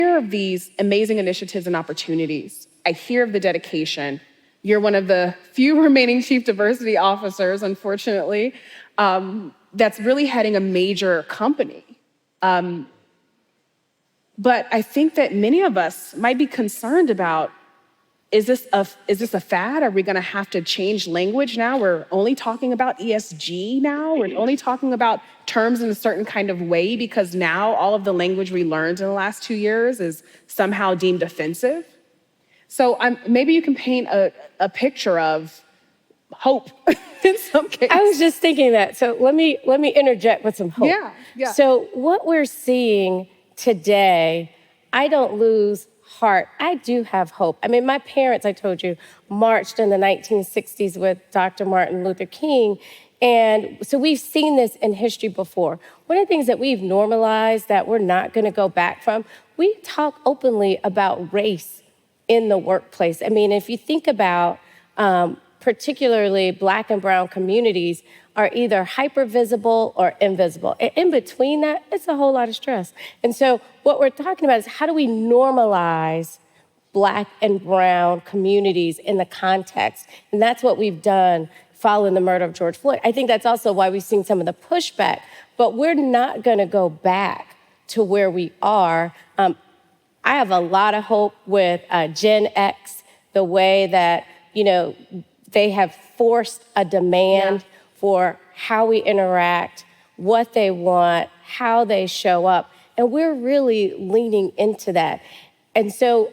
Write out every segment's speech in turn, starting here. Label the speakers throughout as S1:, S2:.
S1: hear of these amazing initiatives and opportunities. I hear of the dedication. You're one of the few remaining chief diversity officers, unfortunately, that's really heading a major company. But I think that many of us might be concerned about, is this a fad? Are we gonna have to change language now? We're only talking about ESG now? We're only talking about terms in a certain kind of way because now all of the language we learned in the last 2 years is somehow deemed offensive? So maybe you can paint a picture of hope in some cases.
S2: I was just thinking that. So let me interject with some hope.
S1: Yeah.
S2: So what we're seeing today, I don't lose heart. I do have hope. I mean, my parents, I told you, marched in the 1960s with Dr. Martin Luther King. And so we've seen this in history before. One of the things that we've normalized that we're not going to go back from, we talk openly about race in the workplace. I mean, if you think about particularly Black and brown communities are either hyper visible or invisible. And in between that, it's a whole lot of stress. And so what we're talking about is how do we normalize Black and brown communities in the context? And that's what we've done following the murder of George Floyd. I think that's also why we've seen some of the pushback, but we're not gonna go back to where we are. I have a lot of hope with Gen X, the way that, they have forced a demand for how we interact, what they want, how they show up. And we're really leaning into that. And so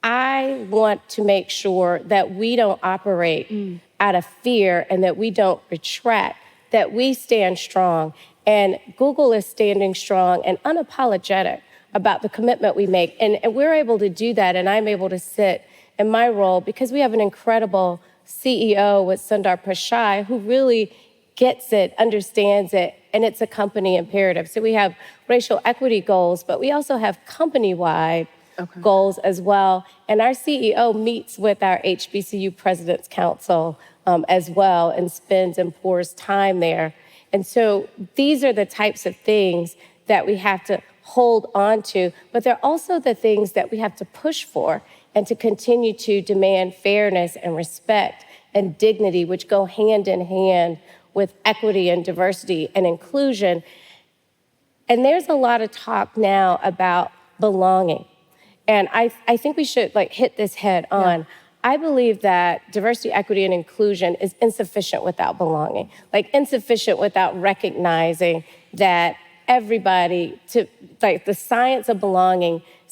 S2: I want to make sure that we don't operate out of fear and that we don't retract, that we stand strong. And Google is standing strong and unapologetic about the commitment we make. And we're able to do that, and I'm able to sit in my role because we have an incredible CEO with Sundar Pichai who really gets it, understands it, and it's a company imperative. So we have racial equity goals, but we also have company-wide goals as well. And our CEO meets with our HBCU President's Council as well and spends and pours time there. And so these are the types of things that we have to hold on to, but they're also the things that we have to push for and to continue to demand fairness and respect and dignity, which go hand in hand with equity and diversity and inclusion. And there's a lot of talk now about belonging. And I think we should hit this head on. Yeah. I believe that diversity, equity, and inclusion is insufficient without belonging, insufficient without recognizing that everybody, the science of belonging